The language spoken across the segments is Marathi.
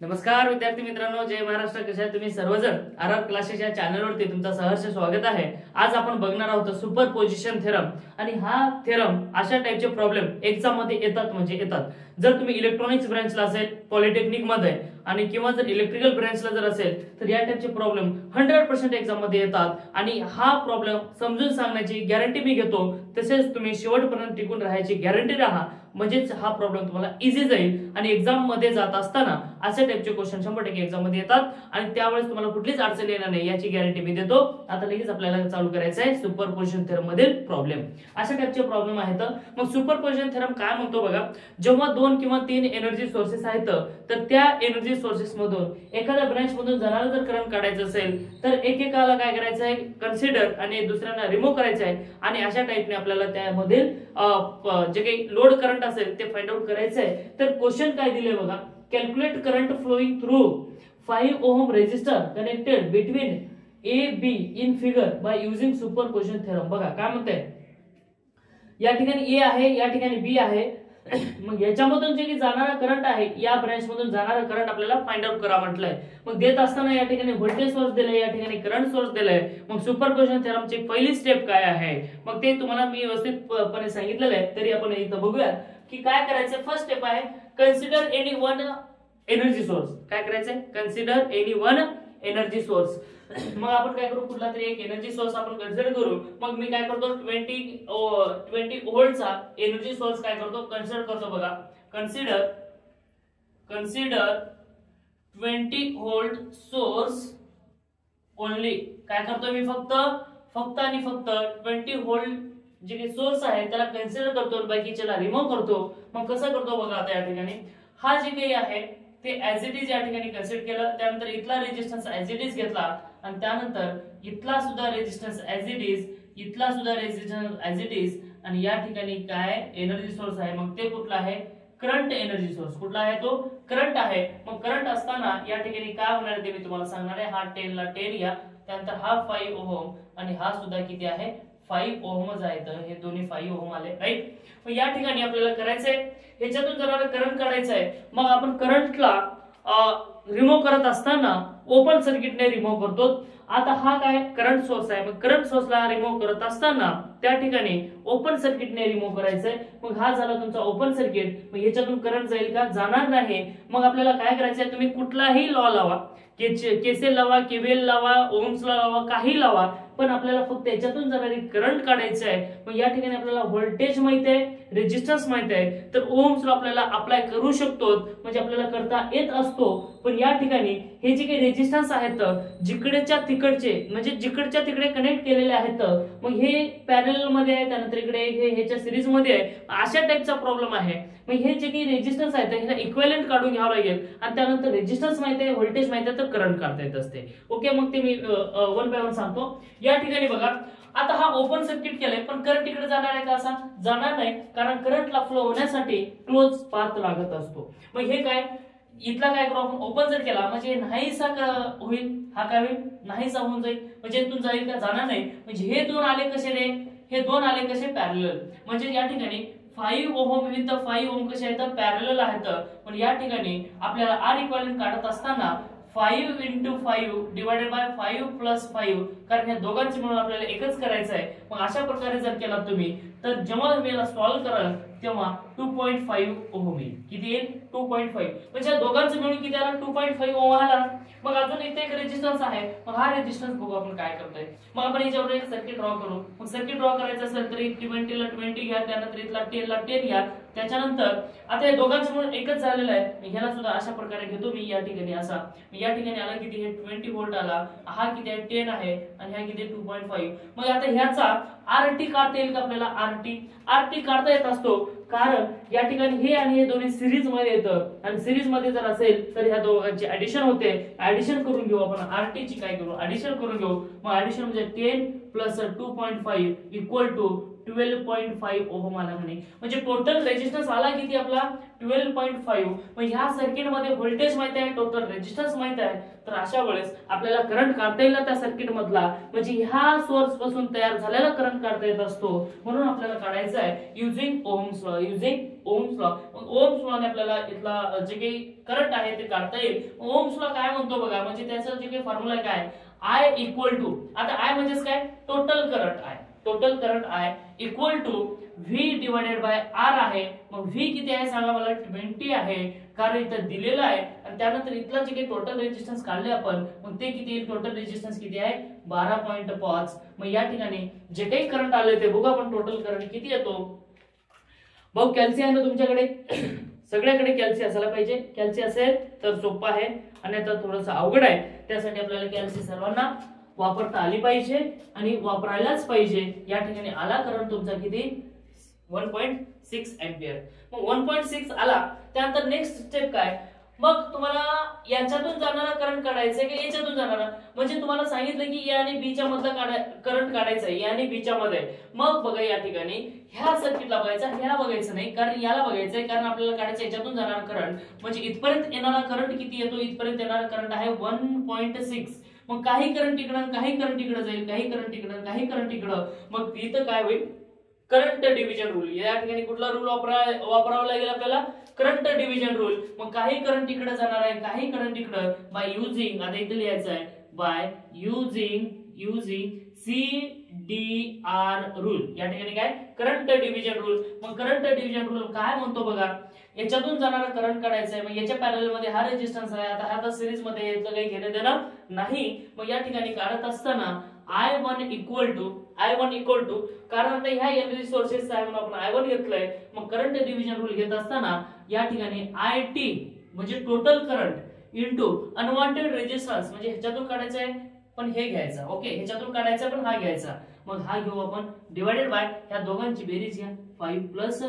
नमस्कार विद्यार्थी मित्रांनो, जय महाराष्ट्र. कशा आहे तुम्ही सर्वजण? आर क्लासेस या चॅनलवरती तुमचं सहर्ष स्वागत आहे. आज आपण बघणार आहोत सुपरपोजिशन थेरम. आणि हा थेरम अशा टाइपचे प्रॉब्लेम एक्झाम मध्ये येतात म्हणजे येतात. जर तुम्ही इलेक्ट्रॉनिक्स ब्रांचला असेल पॉलिटेक्निक मध्ये आणि किंवा जर इलेक्ट्रिकल ब्रांचला जर असेल तर या टाइपचे प्रॉब्लेम 100% एक्झाम मध्ये येतात. आणि हा प्रॉब्लेम समजून सांगण्याची गॅरंटी मी घेतो. तसेच तुम्ही शेवटपर्यंत टिकून राहायची गॅरंटी राहा, म्हणजेच हा प्रॉब्लेम तुम्हाला इझी जाईल. आणि एक्झाम मध्ये जात असताना असे टाइपचे क्वेश्चन 100% एक्झाम मध्ये येतात आणि त्यावेळेस तुम्हाला कुठलीच अडचण येणार नाही याची गॅरंटी मी देतो. आता लगेच आपल्याला चालू करायचं आहे सुपरपोजिशन थेरम मधील प्रॉब्लेम. अशा टाइपचे प्रॉब्लेम आहेत. मग सुपरपोजिशन थेरम काय म्हणतो बघा. जेव्हा 2 किंवा 3 एनर्जी सोर्सेस आहेत तर त्या एनर्जी सोर्सेस मधून एखाद्या ब्रांच मधून जाणारा जर करंट काढायचं असेल तर एकेकाला काय करायचं आहे, कन्सिडर आणि दुसऱ्यांना रिमूव्ह करायचं आहे. आणि अशा टाइपने आपल्याला त्यामधील जे काही लोड करंट असेल ते फाइंड आउट करायचं आहे. तर क्वेश्चन काय दिले बघा. Calculate current flowing through 5 ohm resistor connected between A B in figure by using superposition theorem. बघा काय म्हणते, या ठिकाणी ए आहे, या ठिकाणी बी आहे. मग याच्यामधून जे की जाणारा करंट आहे, या ब्रांच मधून जाणारा करंट आपल्याला फाइंड आउट करा म्हटलंय. मग देत असताना या ठिकाणी व्होल्टेज सोर्स दिलाय, या ठिकाणी करंट सोर्स दिलाय. मग सुपरपोजिशन थेरमची पहिली स्टेप काय आहे, मग ते तुम्हाला मी व्यवस्थितपणे सांगितलेलं आहे. तरी आपण इथं बघूया की काय करायचं. फर्स्ट स्टेप आहे consider any one energy source. काय करायचंय, consider any one energy source. मग आपण काय करू, कुठला तरी एक एनर्जी सोर्स आपण कन्सिडर करू. मग मी काय करतो, 20 व्होल्टचा एनर्जी सोर्स काय करतो, कन्सिडर करतो. बघा कन्सिडर 20 व्होल्ट सोर्स ओनली. काय करतो मी, फक्त आणि फक्त 20 व्होल्ट जे काही सोर्स आहे त्याला कन्सिडर करतो, बाकीच्याला रिमूव्ह करतो. मग कसं करतो बघा. आता या ठिकाणी हा जे काही आहे ते ऍज इट इज या ठिकाणी कन्सिडर केलं. त्यानंतर इथला रेजिस्टन्स ऍज इट इज घेतला आणि त्यानंतर इथला सुद्धा रेजिस्टन्स ऍज इट इज, इथला सुद्धा रेजिस्टन्स ऍज इट इज. आणि या ठिकाणी काय एनर्जी सोर्स आहे, मग ते कुठला आहे, करंट एनर्जी सोर्स. कुठला आहे तो, करंट आहे. मग करंट असताना या ठिकाणी काय होणार ते मी तुम्हाला सांगणार आहे. हा 10 ला 10 या, त्यानंतर हा 5 ओहम आणि हा सुद्धा किती आहे, 5 ओहमच आहे. तर हे दोन्ही 5 ओहम आले, राईट. मग या ठिकाणी आपल्याला करायचंय, ह्याच्यातून जर करंट काढायचं आहे. मग आपण करंटला रिमूव्ह करत असताना ओपन सर्किटने रिमूव्ह करतो. आता हा काय करंट सोर्स आहे, मग करंट सोर्सला रिमूव्ह करत असताना त्या ठिकाणी ओपन सर्किटने रिमूव्ह करायचंय. मग हा झाला तुमचा ओपन सर्किट. मग ह्याच्यातून करंट जाईल का, जाणार नाही. मग आपल्याला काय करायचंय, तुम्ही कुठलाही लॉ लावा, केसीएल लावा, केव्हीएल लावा, ओम्स ला लावा, काही लावा, पण आपल्याला फक्त याच्यातून जाणारी करंट काढायचं आहे. मग या ठिकाणी आपल्याला व्होल्टेज माहित आहे, रेजिस्टन्स माहित आहे, तर ओम्स लॉ आपल्याला अप्लाय करू शकतो, म्हणजे आपल्याला करता येत असतो. पण या ठिकाणी हे जे काही रेजिस्टन्स आहेत जिकडेच्या तिकडचे, म्हणजे जिकडच्या तिकडे कनेक्ट केलेले आहेत, मग हे पॅरलल मध्ये आहे, त्यानंतर इकडे हे ह्याच्या सिरीज मध्ये आहे. अशा टाइपचा प्रॉब्लेम आहे. मग हे जे काही रेजिस्टन्स आहेत ह्याला इक्विव्हॅलेंट काढून घ्यावं लागेल. आणि त्यानंतर रेजिस्टन्स माहित आहे, व्होल्टेज माहित आहे, तर करंट काढता येत असते. ओके, मग ते मी 1 बाय 1 सांगतो. या ठिकाणी बघा, आता हा ओपन सर्किट केलाय, पण करंट इकडे जाणार आहे का, असा जाणार नाही. कारण करंटला फ्लो होण्यासाठी क्लोज पाथ लागत असतो. मग हे काय, इथला काय करू आपण, ओपन जर केला म्हणजे नाहीसा होईल. हा काय होईल, नाहीसा होऊन जाईल. म्हणजे इथून जाईल का, जाणार नाही. म्हणजे हे दोन आले कसे रे, हे दोन आले कसे, पॅरलल. म्हणजे या ठिकाणी 5 ओहम विथ 5 ओहम कसे आहेत, पॅरलल आहेत. पण या ठिकाणी आपल्याला आर इक्विव्हॅलेंट काढत असताना 5 × 5 डिवाइडेड बाय 5 + 5, कारण या दोघांचे मिळून आपल्याला एकच करायचं आहे. मग अशा प्रकारे जर केला तुम्ही, तर जेव्हा तुम्ही याला सॉल्व्ह कराल तेव्हा 2.5 ओहम येईल. किती येईल, 2.5. म्हणजे या दोघांचे मिळून किती आला, 2.5 ओहम आला. मग अजून इथे एक रेजिस्टन्स आहे. मग हा रेजिस्टन्स बघू आपण काय करतोय. मग आपण याच्यावर एक सर्किट ड्रॉ करू. मग सर्किट ड्रॉ करायचं असेल तर 20 ला 20 घ्या, त्यानंतर इथला 10 ला 10 घ्या. त्याच्यानंतर आता या दोघांचे मिळून एकच झालेलं आहे. ह्याला सुद्धा अशा प्रकारे घेतो मी. या ठिकाणी असा, या ठिकाणी आला किती, हे 20 व्होल्ट आला. हा किती आहे, 10 आहे, आणि हा किती 2.5. मग आता ह्याचा आरटी काढता येईल का आपल्याला, आरटी काढता येत असतो. कारण या ठिकाणी हे आणि हे दोन्ही सिरीज मध्ये येतं, आणि सिरीज मध्ये जर असेल तर ह्या दोघांची ऍडिशन होते. ऍडिशन करून घेऊ आपण, आरटी ची काय करू, ऍडिशन करून घेऊ. मग ऍडिशन म्हणजे 10 + 2.5 = 12.5 ओहम आला म्हणे, म्हणजे टोटल रेजिस्टन्स आला किती आपला 12.5. मग ह्या सर्किट मध्ये व्होल्टेज माहिती आहे, टोटल रेजिस्टन्स माहिती आहे, तर अशा वेळेस आपल्याला करंट काढता येईल ना त्या सर्किट मधला, म्हणजे ह्या सोर्स पासून तयार झालेला करंट काढता येत असतो. म्हणून आपल्याला काढायचा आहे using ohm's law. Using ohm's law, ohm's law ने आपल्याला इथला जे काही करंट आहे ते काढता येईल. ओहम्स लॉ काय म्हणतो बघा, म्हणजे त्याचा जे काही फॉर्म्युला काय, I इक्वल टू, आता I म्हणजेच काय, total current I, total current I equal to V divided by R आहे. मग V किती आहे सांगा मला, 20 आहे, कारण इथं दिलेलं आहे. आणि त्यानंतर इथला जे काही टोटल रेजिस्टन्स काढले आपण, मग ते किती येईल, टोटल रेजिस्टन्स किती आहे 12.5. मग या ठिकाणी जे काही करंट आले ते बघू आपण, टोटल करंट किती येतो. भाऊ कॅल्सी आहे ना तुमच्याकडे, सगळ्याकडे कॅल्सी असायला पाहिजे. कॅल्सी असेल तर सोपं आहे, आणि आता थोडंसं अवघड आहे. त्यासाठी आपल्याला कॅल्सी सर्वांना वापरता आली पाहिजे आणि वापरायलाच पाहिजे. या ठिकाणी आला करंट तुमचा किती 1.6 एंपियर. मग 1.6 आला, त्यानंतर नेक्स्ट स्टेप काय, मग तुम्हाला याच्यातून जाणारा करंट काढायचा आहे की याच्यातून जाणारा, म्हणजे तुम्हाला सांगितलं की ए आणि बी च्या मधला करंट काढायचा आहे, ए आणि बी च्या मध्ये. मग बघा या ठिकाणी ह्या सर्किटला बघायचा, ह्याला बघायचं नाही, कारण याला बघायचं आहे, कारण आपल्याला काढायचं याच्यातून जाणारा करंट, म्हणजे इथपर्यंत येणारा करंट किती येतो, इथपर्यंत येणारा करंट आहे 1.6. मग काही करंट इकडं, काही करंट इकडे जाईल, काही करंट इकडं, काही करंट इकडं. मग इथं काय होईल, करंट डिव्हिजन रूल. या ठिकाणी कुठला रूल वापरावा लागेल आपल्याला, करंट डिव्हिजन रूल. मग काही करंट इकडे जाणार आहे, काही करंट इकडे, बाय युजिंग, आता इथे लिहायचं आहे, बाय युजिंग CDR रूल. या ठिकाणी काय, करंट डिव्हिजन रूल. मग करंट डिव्हिजन रूल काय म्हणतो बघा, याच्यातून जाणारा करंट काढायचा आहे. मग याच्या पॅरलल मध्ये हा रेजिस्टन्स आहे, आता हा तर सिरीज मध्ये याचं काही घेणं देणं नाही. मग या ठिकाणी काढत असताना I1 इक्वल टू, कारण आता ह्या एनर्जी सोर्सेस आहे म्हणून आपण I1 घेतलंय. मग करंट डिव्हिजन रूल घेत असताना या ठिकाणी IT म्हणजे total current into unwanted resistance, म्हणजे ह्याच्यातून काढायचं आहे पण हे घ्यायचा, ओके, ह्याच्यातून काढायचा पण हा घ्यायचा. मग हा घेऊ आपण डिवाइडेड बाय ह्या दोघांची बेरीज घ्या, 5 प्लस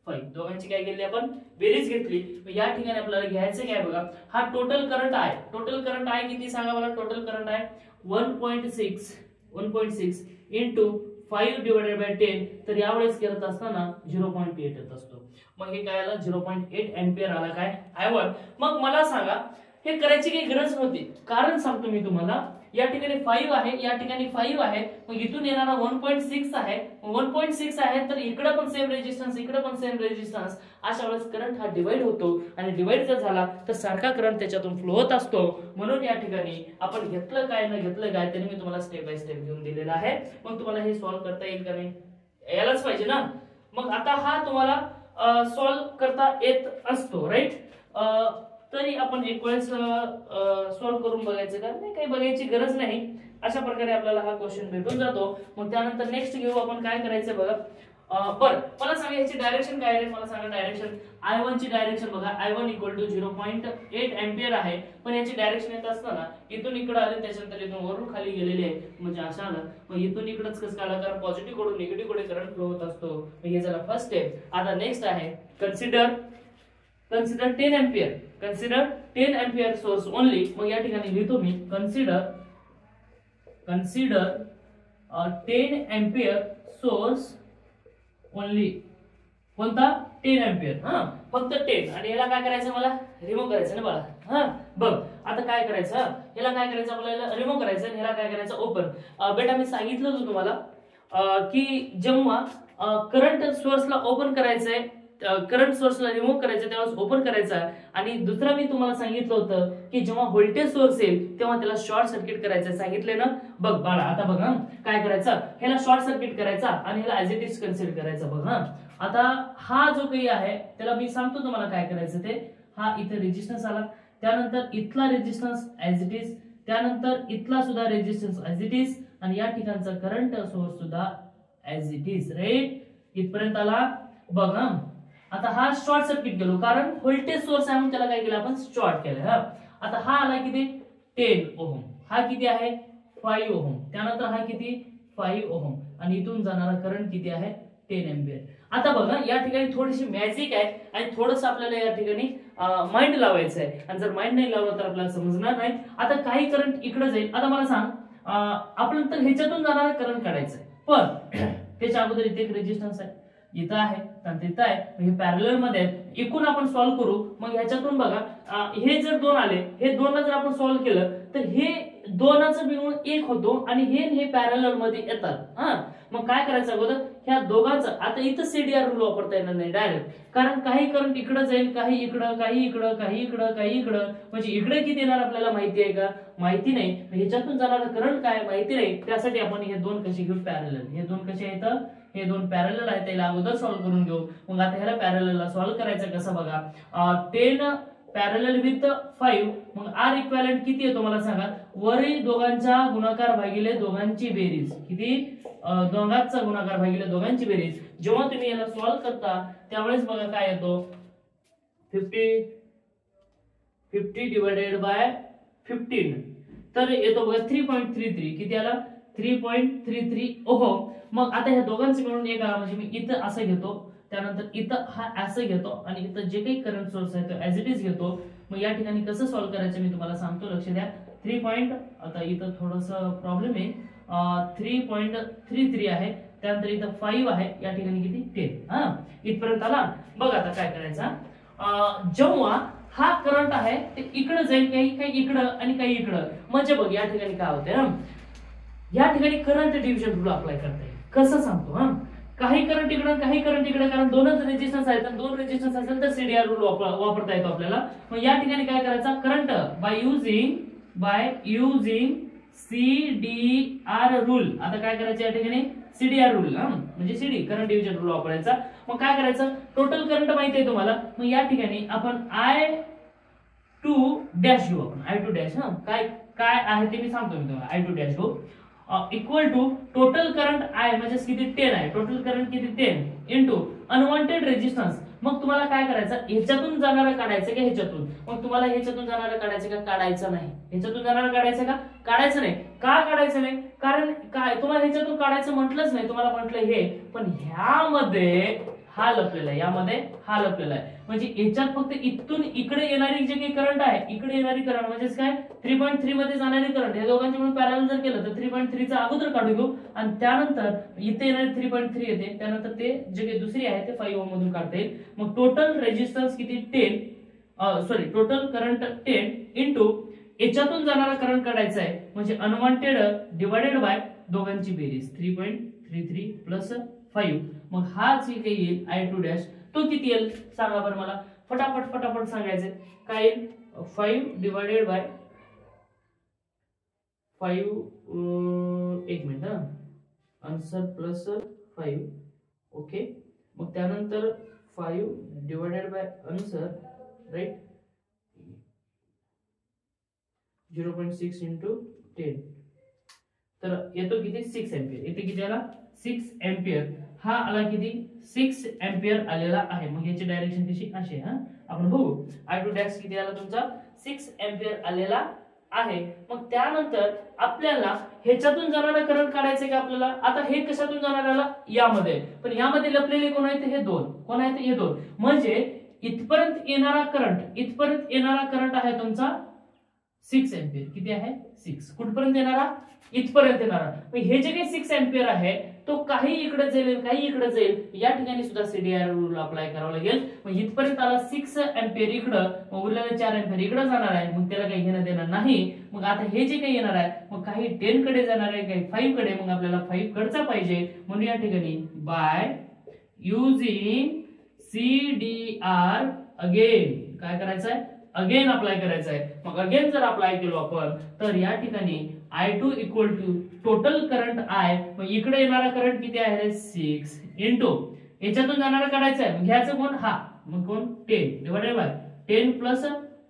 5, दोघांची काय केली आपण, बेरीज घेतली. या ठिकाणी आपल्याला घ्यायचं काय बघा, हा टोटल करंट आहे. टोटल करंट आहे किती सांगा मला, टोटल करंट आहे 1.6 इंटू 5 डिवाइडेड बाय 10. तर यावेळेस करत असताना 0.8 येत असतो. मग हे काय आलं, 0.8 एंपियर आला काय I1. मग मला सांगा, हे करायची काही गरज नव्हती, कारण सांगतो मी तुम्हाला, या ठिकाणी 5 आहे, या ठिकाणी 5 आहे, मग इथून येणारा 1.6 आहे. 1.6 आहे तर इकडे पण सेम रेजिस्टन्स, इकडे पण सेम रेजिस्टन्स. अशा वेळेस करंट हा डिवाइड होतो, आणि डिवाइड जर झाला तर सारखा करंट त्याच्यातून फ्लो होत असतो. म्हणून या ठिकाणी आपण घेतलं काय न घेतलं काय तरी मी तुम्हाला स्टेप बाय स्टेप घेऊन दिलेला आहे. मग तुम्हाला हे सॉल्व्ह करता येईल का नाही, यायलाच पाहिजे ना. मग आता हा तुम्हाला सॉल्व्ह करता येत असतो, राईट. तरी आपण एक वेळेस सॉल्व्ह करून बघायचं का नाही, काही बघायची गरज नाही. अशा प्रकारे आपल्याला हा क्वेश्चन भेटून जातो. मग त्यानंतर नेक्स्ट घेऊ आपण, काय करायचं बघा. बरं मला सांगा याची डायरेक्शन काय आहे, मला सांगा डायरेक्शन. I1 ची डायरेक्शन बघा, I1 इक्वल टू 0.8 एंपियर आहे, पण याची डायरेक्शन येत असताना इथून इकडे आले, त्याच्यानंतर इथून वरून खाली गेलेले आहे, म्हणजे असं आलं. मग इथून इकडेच कसं काढलं, कारण पॉझिटिव्ह कडून निगेटिव्ह कडे करंट फ्लो होत असतो. मग हे झालं फर्स्ट स्टेप. आता नेक्स्ट आहे consider 10 ampere, consider 10 ampere source only. मग या ठिकाणी लिहितो मी कन्सिडर 10 एंपियर सोर्स ओनली. कोणता, 10 एंपियर, हा फक्त 10. आणि याला काय करायचं, मला रिमूव्ह करायचं ना बाळा. हा बघ आता काय करायचं, याला काय करायचं आपल्याला, रिमूव्ह करायचं, आणि याला काय करायचं, ओपन. बेटा मी सांगितलं होतं तुम्हाला की जेव्हा करंट सोर्सला ओपन करायचंय, करंट सोर्सला रिमूव्ह करायचं त्यावेळेस ओपन करायचा. आणि दुसरा मी तुम्हाला सांगितलं होतं की जेव्हा व्होल्टेज सोर्स येईल तेव्हा त्याला शॉर्ट सर्किट करायचं, सांगितले ना. बघ बाळा आता बघ हा, काय करायचं, ह्याला शॉर्ट सर्किट करायचा आणि ह्याला ऍज इट इज कन्सिडर करायचं. बघ हा, आता हा जो काही आहे त्याला मी सांगतो तुम्हाला काय करायचं ते. हा इथे रेजिस्टन्स आला, त्यानंतर इथला रेजिस्टन्स ऍज इट इज, त्यानंतर इथला सुद्धा रेजिस्टन्स ऍज इट इज, आणि या ठिकाणचा करंट सोर्स सुद्धा ऍज इट इज, राईट. इथपर्यंत आला बघ हा. आता हा शॉर्ट सर्किट केलो, कारण व्होल्टेज सोर्स आहे म्हणून त्याला काय केलं आपण, शॉर्ट केलं. हा आता हा आला किती 10 ओहम, हा किती आहे 5 ओहम, त्यानंतर हा किती 5 ओहम, आणि इथून जाणारा करंट किती आहे 10 एंपियर. आता बघा या ठिकाणी थोडीशी मॅजिक आहे, आणि थोडंसं आपल्याला या ठिकाणी माइंड लावायचं आहे, आणि जर माइंड नाही लावलं तर आपल्याला समजणार नाही. आता काही करंट इकडे जाईल. आता मला सांग, आपण तर ह्याच्यातून जाणारा करंट काढायचा आहे, पण त्याच्या अगोदर इथे एक रेजिस्टन्स आहे, इथं आहे आणि तिथं आहे, हे पॅरलल मध्ये आहेत. एकूण आपण सॉल्व्ह करू. मग ह्याच्यातून बघा हे जर 2 आले, हे 2 जर आपण सॉल्व्ह केलं तर हे 2चं मिळून 1 होतो आणि हे पॅरलल मध्ये येतात. हा, मग काय करायचं अगोदर ह्या दोघांचं, आता इथं सीडीआर रूल वापरता येणार नाही डायरेक्ट, कारण काही करंट इकडे जाईल, काही इकडं, काही इकडं, काही इकडं, काही इकडं, म्हणजे इकडे किती येणार आपल्याला माहिती आहे का? माहिती नाही. ह्याच्यातून जाणारा करंट काय माहिती नाही, त्यासाठी आपण हे 2 कसे घेऊ पॅरलल. हे 2 कसे आहेत? हे 2 पॅरलल आहेत, त्याला अगोदर सॉल्व्ह करून घेऊ. मग आता ह्याला पॅरललला सॉल्व्ह करायचं कसं बघा. 10 पॅरलल विथ 5, मग आर इक्विव्हॅलेंट किती येतो मला सांगा. वरील दोघांचा गुणाकार भागिले दोघांची बेरीज. किती? दोघांचा गुणाकार भागिले दोघांची बेरीज. जेव्हा तुम्ही याला सॉल्व्ह करता त्यावेळेस बघा काय येतो, 50 डिवाइडेड बाय 15, तर येतो बघा 3.33. किती आला? 3.33 ओहम. मग आता ह्या दोघांचे मिळून एक आला, म्हणजे मी इथं असं घेतो, त्यानंतर इथं हा असं घेतो आणि इथं जे काही करंट सोर्स आहे तो ऍज इट इज घेतो. मग या ठिकाणी कसं सॉल्व्ह करायचं मी तुम्हाला सांगतो, लक्ष द्या. 3. आता इथं थोडंसं प्रॉब्लेम आहे, 3.33 आहे, त्यानंतर इथं 5 आहे, या ठिकाणी किती? 10. हा, इथपर्यंत आला. बघ आता काय करायचं, जेव्हा हा करंट आहे ते इकडे जाईल, काही इकडं आणि काही इकडं, म्हणजे बघ या ठिकाणी काय होतंय ना, या ठिकाणी करंट डिव्हिजन रूल अप्लाय करता येईल. कसं सांगतो, हा, काही करंट इकडे, काही करंट इकडे, कारण 2च रेजिस्टन्स आहेत, 2 रेजिस्टन्स असेल तर सीडीआर रूल वापरता येतो आपल्याला. मग या ठिकाणी काय करायचा, current by using CDR rule. आता काय करायचं या ठिकाणी, सीडीआर रूल, म्हणजे सीडी करंट डिव्हिजन रूल वापरायचा. मग काय करायचं, टोटल करंट माहिती आहे तुम्हाला, मग या ठिकाणी आपण I2 डॅश घेऊ. आपण I2 डॅश, काय काय आहे ते मी सांगतो मी तुम्हाला. I2 डॅश घेऊ equal to total current I म्हणजे किती? 10 आहे. टोटल करंट किती? 10 इंटू अनवॉन्टेड रेजिस्टन्स. मग तुम्हाला काय करायचं, ह्याच्यातून जाणारा काढायचं का ह्याच्यातून? मग तुम्हाला ह्याच्यातून जाणारा काढायचं का? काढायचं नाही. ह्याच्यातून जाणारा काढायचं का? काढायचं नाही. का काढायचं नाही? कारण काय तुम्हाला ह्याच्यातून काढायचं म्हटलंच नाही, तुम्हाला म्हटलं हे, पण ह्यामध्ये हा लपलेला आहे, यामध्ये हा लपलेला आहे. म्हणजे याच्यात फक्त इथून इकडे येणारी जे काही करंट आहे, इकडे येणारी करंट म्हणजे काय, 3.3 मध्ये जाणारी करंट, या दोघांचे मिळून पॅरलल जर केलं तर 3.3 चा अगोदर काढू घेऊ आणि त्यानंतर इथे येणारी 3.3 येते, त्यानंतर ते जे काही दुसरी आहे ते 5 ओम मधून काढता येईल. मग टोटल रेजिस्टन्स किती? 10, टोटल करंट 10 इंटू याच्यातून जाणारा करंट काढायचा आहे, म्हणजे अनवॉन्टेड डिवाइडेड बाय दोघांची बेरीज 3.33 प्लस 5. मग हा जे काही येईल I2 डॅश तो किती येईल सांगा बरं मला, फटाफट सांगायचं. काय येईल? 5 डिवाइडेड बाय 5, एक मिनिट, आन्सर प्लस 5. ओके, मग त्यानंतर 5 divided by answer, right, 0.6 into 10, तर येतो किती? 6 एम्पियर. येते किती आला? 6 एम्पियर. हा आला किती? 6 एम्पियर आलेला आहे. मग याची डायरेक्शन कशी? अशी. हा, आपण बघू. I2 डॅश किती आला तुमचा? 6 एम्पियर आलेला आहे. मग त्यानंतर आपल्याला ह्याच्यातून जाणारा करंट काढायचं का आपल्याला? आता हे कशातून जाणार आला? यामध्ये, पण यामध्ये लपलेले कोण आहेत? हे 2. कोण आहेत? हे 2. म्हणजे इथपर्यंत येणारा करंट आहे तुमचा 6 एम्पियर. किती आहे? 6. कुठपर्यंत येणारा? इथपर्यंत येणारा. मग हे जे काही 6 एम्पियर आहे तो काही इकडे जाईल, काही इकडे जाईल, या ठिकाणी सुद्धा सीडीआर रूल अप्लाय करावा लागेल. मग इथपर्यंत आला 6 एम्पियर इकडं, मग उरलेले 4 एम्पियर इकडे जाणार आहे, मग त्याला काही घेणं देणार नाही. मग आता हे जे काही येणार आहे, मग काही 10 कडे जाणार आहे, काही 5 कडे, मग आपल्याला 5 कडचा पाहिजे. म्हणून या ठिकाणी बाय युजिंग सीडीआर अगेन काय करायचं आहे? अगेन अप्लाय करायचं आहे. मग अगेन जर अप्लाय केलो आपण तर या ठिकाणी I2 equal to total current I, मग इकडे येणारा करंट किती आहे? 6 इंटू याच्यातून जाणारा काढायचा आहे, मग घ्यायचं कोण? हा, मग कोण? 10 डिवाइडेड बाय 10 प्लस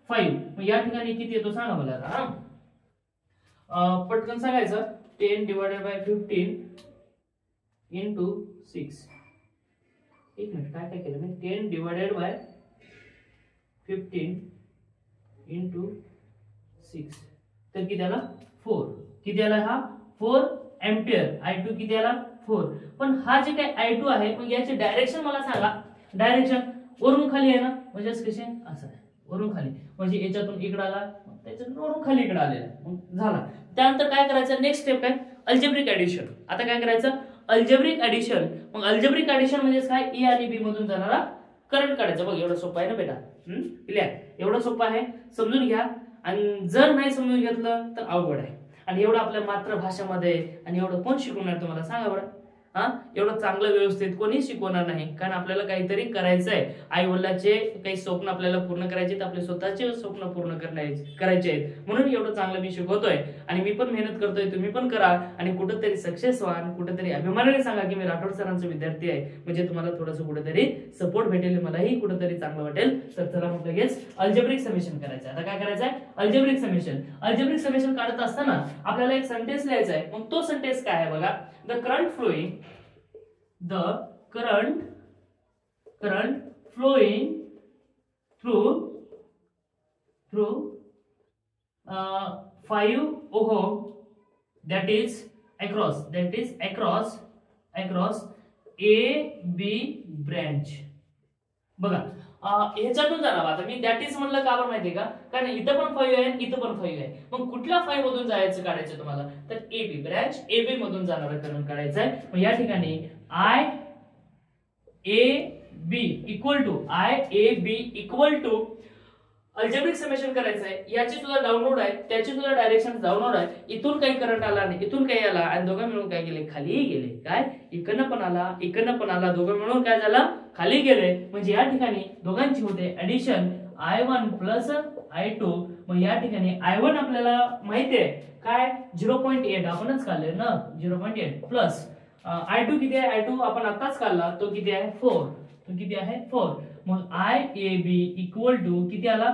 5. मग या ठिकाणी किती येतो सांगा मला आता. पटकन सांगायचं. 10 डिवाइडेड बाय 15 इंटू 6. एक मिनिट, काय केलं मी? 10 डिवाइडेड बाय 15 इंटू 6, तर किती आला? 4. किती आला? हा 4 एम्पियर. I2 किती आला? 4. पण हा जे काही I2 आहे, मग याची डायरेक्शन मला सांगा. डायरेक्शन वरून खाली आहे ना, म्हणजे कसे? असं आहे, वरून खाली, म्हणजे याच्यातून इकडे आला, त्याच्यातून वरून खाली इकडे आलेला, मग झाला. त्यानंतर काय करायचं? नेक्स्ट स्टेप काय? Algebraic addition. आता काय करायचं? Algebraic addition. मग अल्जेब्रिक ऍडिशन म्हणजे काय, ए आणि बी मधून जाणारा करंट काढायचा. बघ एवढं सोपं आहे ना बेटा, क्लिअर, एवढं सोपं आहे, समजून घ्या. आणि जर नाही समजून घेतलं तर अवघड आहे. आणि एवढं आपल्या मातृभाषेमध्ये आणि एवढं कोण शिकवणार तुम्हाला सांगा बरं. एवढं चांगलं व्यवस्थित कोणी शिकवणार नाही, कारण आपल्याला काहीतरी करायचंय. आई वडिलांचे काही स्वप्न आपल्याला पूर्ण करायचे, आपले स्वतःचे स्वप्न पूर्ण करायचे आहेत, म्हणून एवढं चांगलं मी शिकवतोय. आणि मी पण मेहनत करतोय, तुम्ही पण करा. आणि कुठेतरी सक्सेस व्हा, कुठेतरी अभिमानाने सांगा की मी राठोड सरांचा विद्यार्थी आहे. म्हणजे तुम्हाला थोडंसं कुठेतरी सपोर्ट भेटेल, मलाही कुठेतरी चांगलं वाटेल. तर चला मग लगेच अल्जेब्रिक समेशन करायचं. आता काय करायचं आहे, अल्जेब्रिक समेशन. अल्जेब्रिक समेशन काढत असताना आपल्याला एक सेंटेन्स लिहायचा आहे. मग तो सेंटेन्स काय आहे बघा, the current flowing through 5 ohm that is across A B branch. बघा ह्याच्यातून जाणार. आता मी दॅट इज म्हणलं का बरं माहितीये का, कारण इथं पण 5 आहे, इथं पण 5 आहे. मग कुठल्या 5 मधून जायचं काढायचं तुम्हाला, तर A B branch, A B मधून जाणारं करंट काढायचं आहे. मग या ठिकाणी I A B equal to algebraic summation करायचं आहे. याची सुद्धा डाउनलोड आहे, त्याची सुद्धा डायरेक्शन डाउनलोड आहे. इथून काही करंट आला आणि इथून काही आला, आणि दोघं मिळून काय गेले, खाली गेले. काय, इकडनं पण आला, दोघं मिळून काय झालं, खाली गेले. म्हणजे या ठिकाणी दोघांची होते ऍडिशन I1 प्लस I2. मग या ठिकाणी I1 आपल्याला माहितीये काय 0.8 आपणच काढले ना, 0.8 प्लस I2 किती आहे, I2 आपण आताच काढला, तो किती आहे 4. मग IAB इक्वल टू किती आला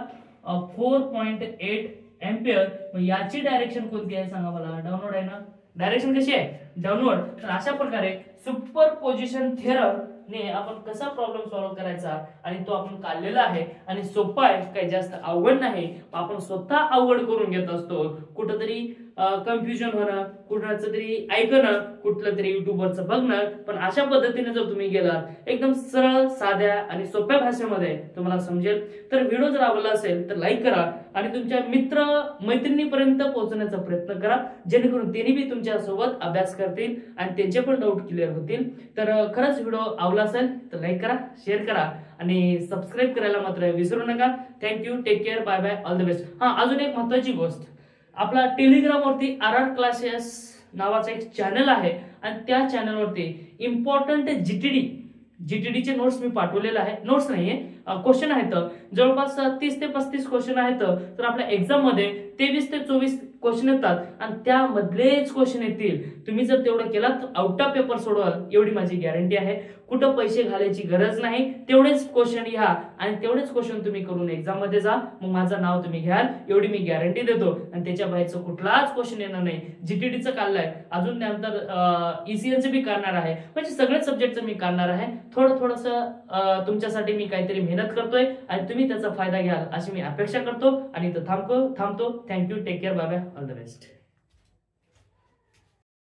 4.8 एम्पियर. मग याची डायरेक्शन कोणती आहे सांगा मला, डाउनवर्ड आहे ना, डायरेक्शन कशी आहे, डाउनवर्ड. तर अशा प्रकारे सुपरपोजिशन थेरम ने आपण कसा प्रॉब्लेम सॉल्व्ह करायचा, आणि तो आपण काढलेला आहे. आणि सोपा आहे, काही जास्त अवघड नाही. आपण स्वतः अवघड करून घेत असतो. कुठंतरी कन्फ्युजन होणं, कुणाचं तरी ऐकणं, कुठलं तरी युट्यूबवरचं बघणं. पण अशा पद्धतीने जर तुम्ही गेलात एकदम सरळ साध्या आणि सोप्या भाषेमध्ये तुम्हाला समजेल. तर व्हिडिओ जर आवडला असेल तर लाईक करा, आणि तुमच्या मित्र मैत्रिणीपर्यंत पोहोचण्याचा प्रयत्न करा, जेणेकरून त्यांनी बी तुमच्या सोबत अभ्यास करतील आणि त्यांचे पण डाऊट क्लिअर होतील. तर खरंच व्हिडिओ आवडला असेल तर लाईक करा, शेअर करा आणि सबस्क्राईब करायला मात्र विसरू नका. Thank you, take care, bye bye, all the best. अजून एक महत्वाची गोष्ट, आपला टेलिग्राम वरती RR क्लासेस नावाचा एक चॅनल आहे, आणि त्या चॅनलवरती इम्पॉर्टंट जीटीडीचे नोट्स मी पाठवलेले आहे. नोट्स नाहीये, क्वेश्चन आहेत, जवळपास 30 ते 35 क्वेश्चन आहेत. तर आपल्या एक्झाम मध्ये 23 ते 24 क्वेश्चन येतात, आणि त्यामधलेच क्वेश्चन येतील. तुम्ही जर तेवढं केलात आउट ऑफ पेपर सोडवाल, एवढी माझी गॅरंटी आहे. कुठं पैसे घालायची गरज नाही, तेवढेच क्वेश्चन लिहा आणि तेवढेच क्वेश्चन तुम्ही करून एक्झाम मध्ये जा. मग माझं नाव तुम्ही घ्याल, एवढी मी गॅरंटी देतो. आणि त्याच्या बाहेरचं कुठलाच क्वेश्चन येणार नाही. जीटीडीचं काढलंय, अजून त्यानंतर ECNचं बी काढणार आहे, म्हणजे सगळ्याच सब्जेक्टचं मी काढणार आहे. थोडंसं तुमच्यासाठी मी काहीतरी मेहनत करतोय, आणि तुम्ही त्याचा फायदा घ्याल अशी मी अपेक्षा करतो. आणि इथं थांबतो. Thank you, take care, bye bye, all the best.